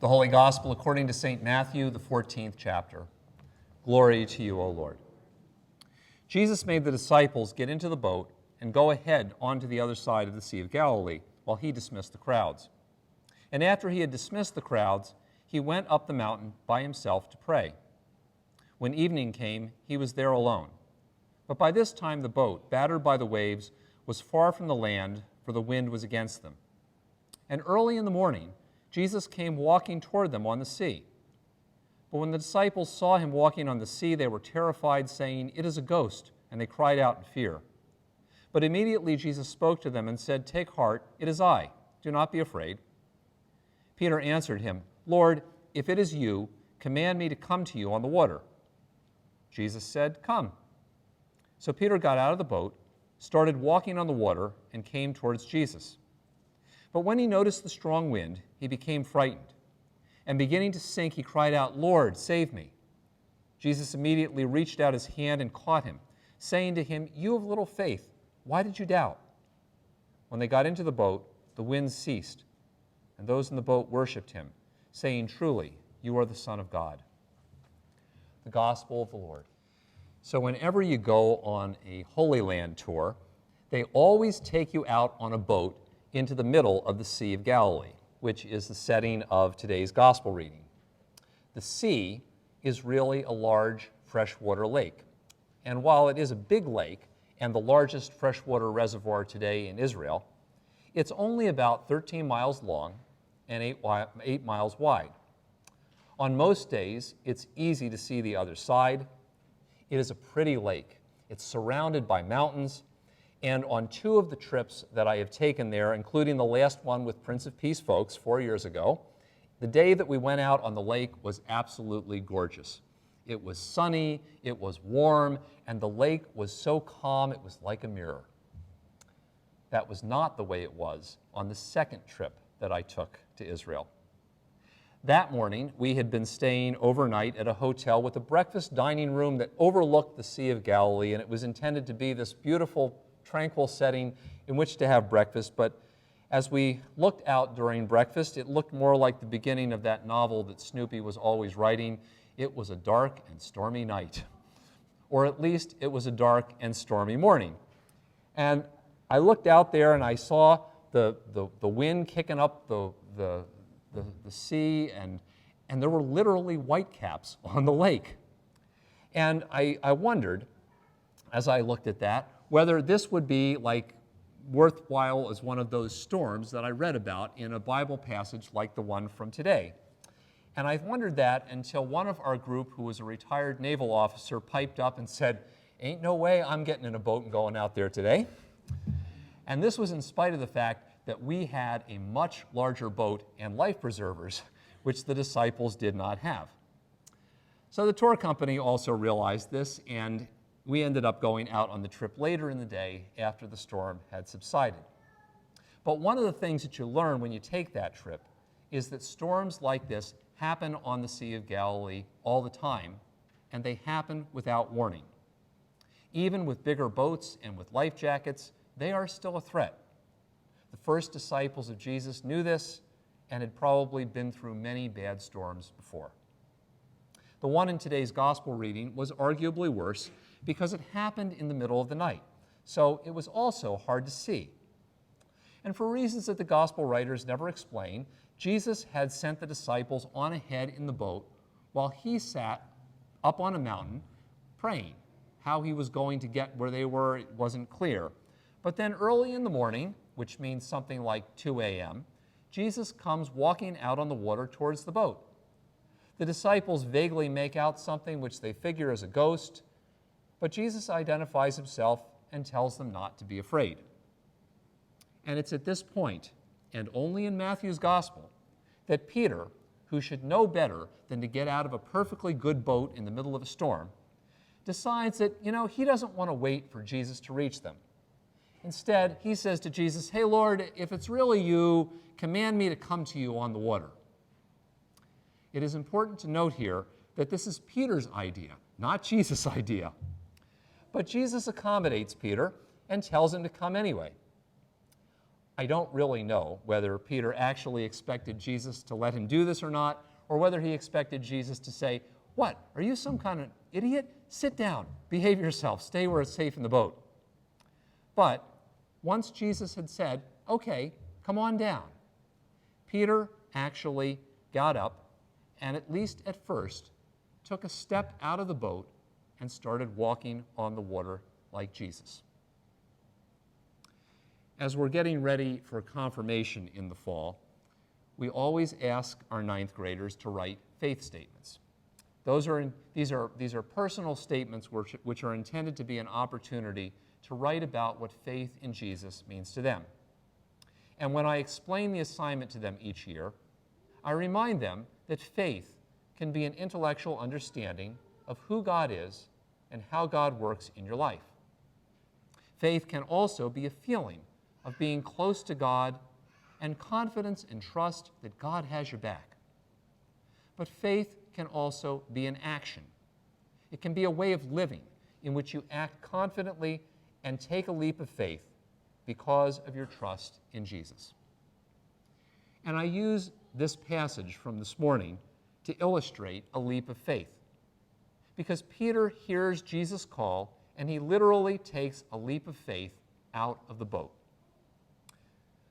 The Holy Gospel according to St. Matthew, the 14th chapter. Glory to you, O Lord. Jesus made the disciples get into the boat and go ahead onto the other side of the Sea of Galilee while he dismissed the crowds. And after he had dismissed the crowds, he went up the mountain by himself to pray. When evening came, he was there alone. But by this time the boat, battered by the waves, was far from the land, for the wind was against them. And early in the morning, Jesus came walking toward them on the sea. But when the disciples saw him walking on the sea, they were terrified, saying, "It is a ghost," and they cried out in fear. But immediately Jesus spoke to them and said, "Take heart, it is I. Do not be afraid." Peter answered him, "Lord, if it is you, command me to come to you on the water." Jesus said, "Come." So Peter got out of the boat, started walking on the water, and came towards Jesus. But when he noticed the strong wind, he became frightened. And beginning to sink, he cried out, "Lord, save me." Jesus immediately reached out his hand and caught him, saying to him, "You of little faith, why did you doubt?" When they got into the boat, the wind ceased, and those in the boat worshipped him, saying, "Truly, you are the Son of God." The Gospel of the Lord. So whenever you go on a Holy Land tour, they always take you out on a boat into the middle of the Sea of Galilee, which is the setting of today's Gospel reading. The sea is really a large freshwater lake. And while it is a big lake and the largest freshwater reservoir today in Israel, it's only about 13 miles long and 8 miles wide. On most days, it's easy to see the other side. It is a pretty lake. It's surrounded by mountains. And on two of the trips that I have taken there, including the last one with Prince of Peace folks 4 years ago, the day that we went out on the lake was absolutely gorgeous. It was sunny, it was warm, and the lake was so calm it was like a mirror. That was not the way it was on the second trip that I took to Israel. That morning, we had been staying overnight at a hotel with a breakfast dining room that overlooked the Sea of Galilee, and it was intended to be this beautiful, tranquil setting in which to have breakfast. But as we looked out during breakfast, it looked more like the beginning of that novel that Snoopy was always writing. It was a dark and stormy night, or at least it was a dark and stormy morning. And I looked out there and I saw the wind kicking up the sea, and there were literally whitecaps on the lake. And I wondered, as I looked at that, whether this would be like worthwhile as one of those storms that I read about in a Bible passage like the one from today. And I wondered that until one of our group, who was a retired naval officer, piped up and said, "Ain't no way I'm getting in a boat and going out there today." And this was in spite of the fact that we had a much larger boat and life preservers, which the disciples did not have. So the tour company also realized this, and we ended up going out on the trip later in the day after the storm had subsided. But one of the things that you learn when you take that trip is that storms like this happen on the Sea of Galilee all the time, and they happen without warning. Even with bigger boats and with life jackets, they are still a threat. The first disciples of Jesus knew this and had probably been through many bad storms before. The one in today's gospel reading was arguably worse because it happened in the middle of the night, so it was also hard to see. And for reasons that the gospel writers never explain, Jesus had sent the disciples on ahead in the boat while he sat up on a mountain praying. How he was going to get where they were, it wasn't clear. But then early in the morning, which means something like 2 a.m., Jesus comes walking out on the water towards the boat. The disciples vaguely make out something which they figure is a ghost, but Jesus identifies himself and tells them not to be afraid. And it's at this point, and only in Matthew's gospel, that Peter, who should know better than to get out of a perfectly good boat in the middle of a storm, decides that, he doesn't want to wait for Jesus to reach them. Instead, he says to Jesus, "Hey, Lord, if it's really you, command me to come to you on the water." It is important to note here that this is Peter's idea, not Jesus' idea. But Jesus accommodates Peter and tells him to come anyway. I don't really know whether Peter actually expected Jesus to let him do this or not, or whether he expected Jesus to say, "What, are you some kind of idiot? Sit down, behave yourself, stay where it's safe in the boat." But once Jesus had said, "Okay, come on down," Peter actually got up and, at least at first, took a step out of the boat and started walking on the water like Jesus. As we're getting ready for confirmation in the fall, we always ask our ninth graders to write faith statements. These are personal statements which are intended to be an opportunity to write about what faith in Jesus means to them. And when I explain the assignment to them each year, I remind them that faith can be an intellectual understanding of who God is and how God works in your life. Faith can also be a feeling of being close to God and confidence and trust that God has your back. But faith can also be an action. It can be a way of living in which you act confidently and take a leap of faith because of your trust in Jesus. And I use this passage from this morning to illustrate a leap of faith, because Peter hears Jesus' call and he literally takes a leap of faith out of the boat.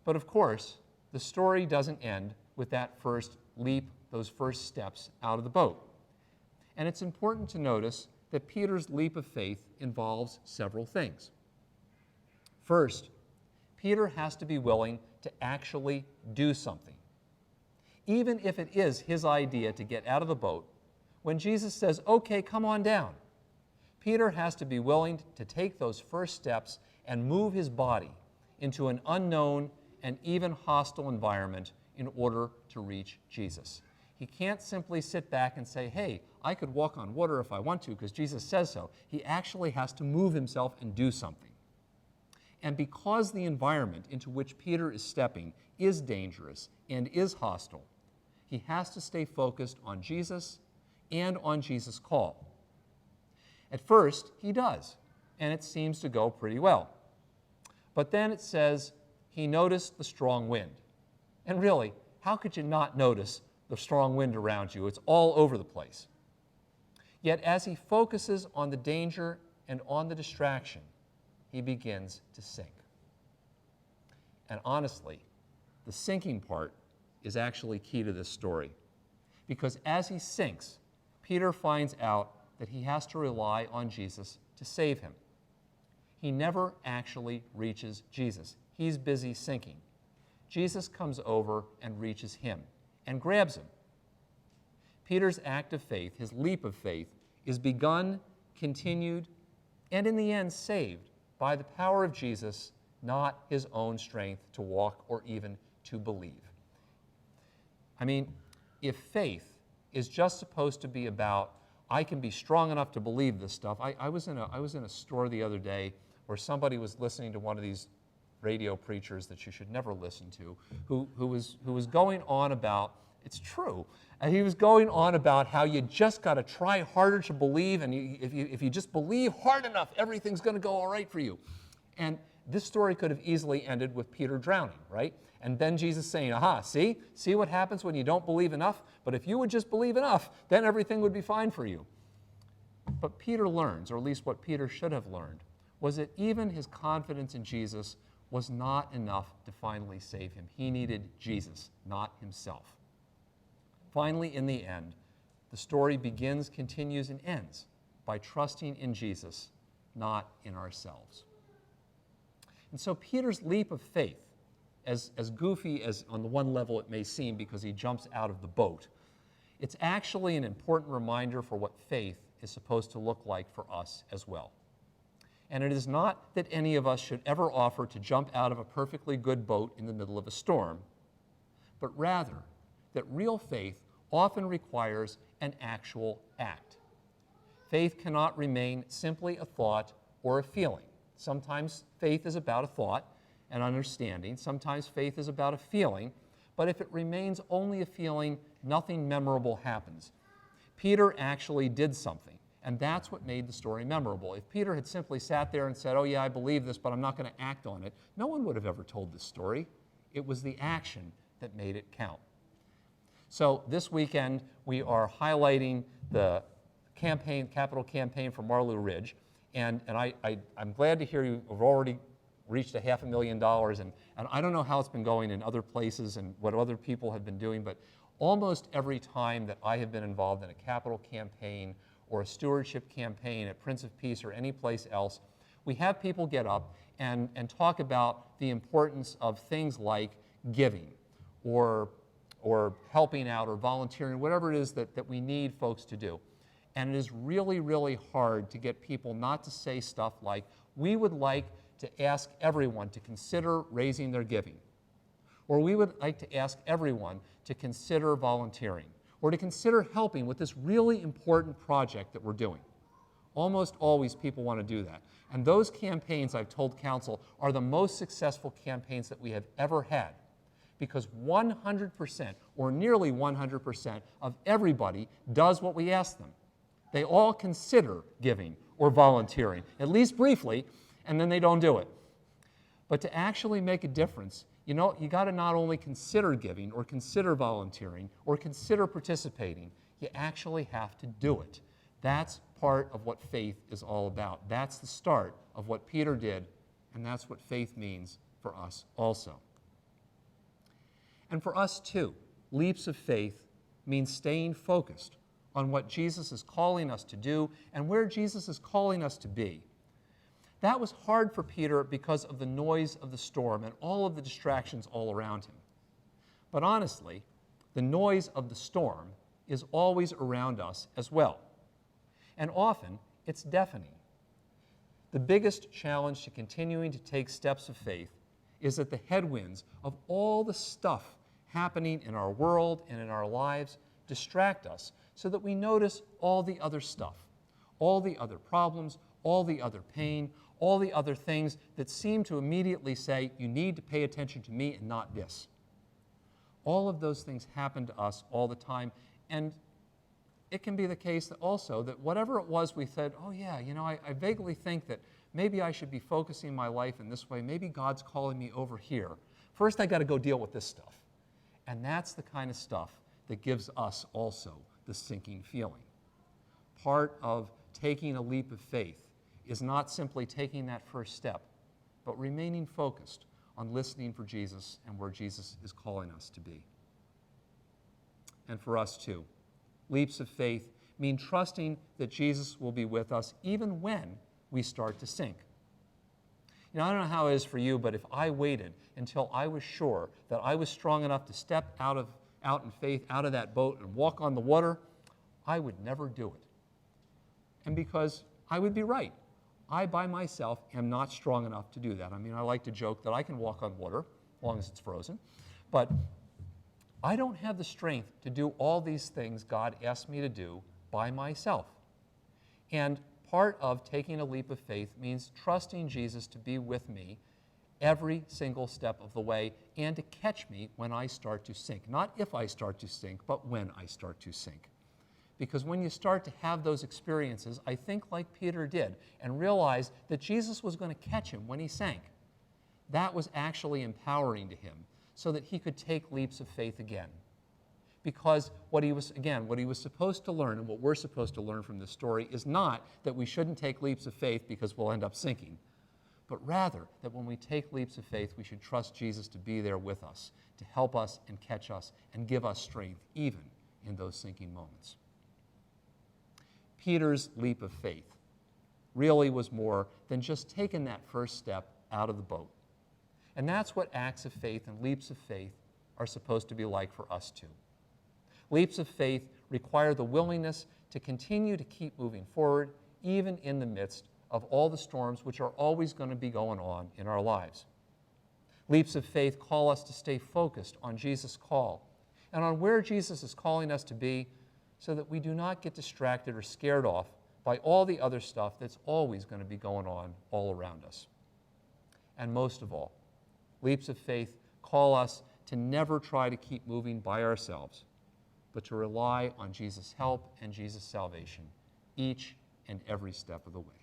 But of course, the story doesn't end with that first leap, those first steps out of the boat. And it's important to notice that Peter's leap of faith involves several things. First, Peter has to be willing to actually do something. Even if it is his idea to get out of the boat, when Jesus says, "Okay, come on down," Peter has to be willing to take those first steps and move his body into an unknown and even hostile environment in order to reach Jesus. He can't simply sit back and say, "Hey, I could walk on water if I want to because Jesus says so." He actually has to move himself and do something. And because the environment into which Peter is stepping is dangerous and is hostile, he has to stay focused on Jesus and on Jesus' call. At first, he does, and it seems to go pretty well. But then it says he noticed the strong wind. And really, how could you not notice the strong wind around you? It's all over the place. Yet as he focuses on the danger and on the distraction, he begins to sink. And honestly, the sinking part is actually key to this story, because as he sinks, Peter finds out that he has to rely on Jesus to save him. He never actually reaches Jesus. He's busy sinking. Jesus comes over and reaches him and grabs him. Peter's act of faith, his leap of faith, is begun, continued, and in the end saved by the power of Jesus, not his own strength to walk or even to believe. I mean, if faith is just supposed to be about, I can be strong enough to believe this stuff. I was in a store the other day where somebody was listening to one of these radio preachers that you should never listen to, who was going on about, it's true, and he was going on about how you just got to try harder to believe, and if you just believe hard enough, everything's going to go all right for you. And this story could have easily ended with Peter drowning, right? And then Jesus saying, "Aha, see what happens when you don't believe enough? But if you would just believe enough, then everything would be fine for you." But Peter learns, or at least what Peter should have learned, was that even his confidence in Jesus was not enough to finally save him. He needed Jesus, not himself. Finally, in the end, the story begins, continues, and ends by trusting in Jesus, not in ourselves. And so Peter's leap of faith, as goofy as on the one level it may seem because he jumps out of the boat, it's actually an important reminder for what faith is supposed to look like for us as well. And it is not that any of us should ever offer to jump out of a perfectly good boat in the middle of a storm, but rather that real faith often requires an actual act. Faith cannot remain simply a thought or a feeling. Sometimes faith is about a thought and understanding. Sometimes faith is about a feeling, but if it remains only a feeling, nothing memorable happens. Peter actually did something, And that's what made the story memorable. If Peter had simply sat there and said, oh yeah, I believe this, but I'm not going to act on it, no one would have ever told this story. It was the action that made it count. So this weekend, we are highlighting the campaign, capital campaign for Marlou Ridge. And I'm glad to hear you've already reached $500,000. And I don't know how it's been going in other places and what other people have been doing, but almost every time that I have been involved in a capital campaign or a stewardship campaign at Prince of Peace or any place else, we have people get up and talk about the importance of things like giving or helping out or volunteering, whatever it is that we need folks to do. And it is really, really hard to get people not to say stuff like, we would like to ask everyone to consider raising their giving, or we would like to ask everyone to consider volunteering, or to consider helping with this really important project that we're doing. Almost always people want to do that. And those campaigns, I've told council, are the most successful campaigns that we have ever had, because 100% or nearly 100% of everybody does what we ask them. They all consider giving or volunteering, at least briefly, and then they don't do it. But to actually make a difference, you know, you got to not only consider giving or consider volunteering or consider participating, you actually have to do it. That's part of what faith is all about. That's the start of what Peter did, and that's what faith means for us also. And for us too, leaps of faith means staying focused on what Jesus is calling us to do and where Jesus is calling us to be. That was hard for Peter because of the noise of the storm and all of the distractions all around him. But honestly, the noise of the storm is always around us as well. And often, it's deafening. The biggest challenge to continuing to take steps of faith is that the headwinds of all the stuff happening in our world and in our lives distract us so that we notice all the other stuff, all the other problems, all the other pain, all the other things that seem to immediately say, you need to pay attention to me and not this. All of those things happen to us all the time, and it can be the case that also that whatever it was we said, oh yeah, you know, I vaguely think that maybe I should be focusing my life in this way, maybe God's calling me over here. First I got to go deal with this stuff. And that's the kind of stuff that gives us also the sinking feeling. Part of taking a leap of faith is not simply taking that first step, but remaining focused on listening for Jesus and where Jesus is calling us to be. And for us too, leaps of faith mean trusting that Jesus will be with us even when we start to sink. You know, I don't know how it is for you, but if I waited until I was sure that I was strong enough to step out in faith, out of that boat and walk on the water, I would never do it. And because I would be right. I, by myself, am not strong enough to do that. I mean, I like to joke that I can walk on water as long as it's frozen, but I don't have the strength to do all these things God asked me to do by myself. And part of taking a leap of faith means trusting Jesus to be with me every single step of the way and to catch me when I start to sink. Not if I start to sink, but when I start to sink. Because when you start to have those experiences, I think like Peter did, and realize that Jesus was going to catch him when he sank, that was actually empowering to him so that he could take leaps of faith again. Because what he was supposed to learn and what we're supposed to learn from this story is not that we shouldn't take leaps of faith because we'll end up sinking, but rather that when we take leaps of faith, we should trust Jesus to be there with us, to help us and catch us and give us strength even in those sinking moments. Peter's leap of faith really was more than just taking that first step out of the boat. And that's what acts of faith and leaps of faith are supposed to be like for us too. Leaps of faith require the willingness to continue to keep moving forward, even in the midst of all the storms which are always going to be going on in our lives. Leaps of faith call us to stay focused on Jesus' call and on where Jesus is calling us to be, so that we do not get distracted or scared off by all the other stuff that's always going to be going on all around us. And most of all, leaps of faith call us to never try to keep moving by ourselves, but to rely on Jesus' help and Jesus' salvation each and every step of the way.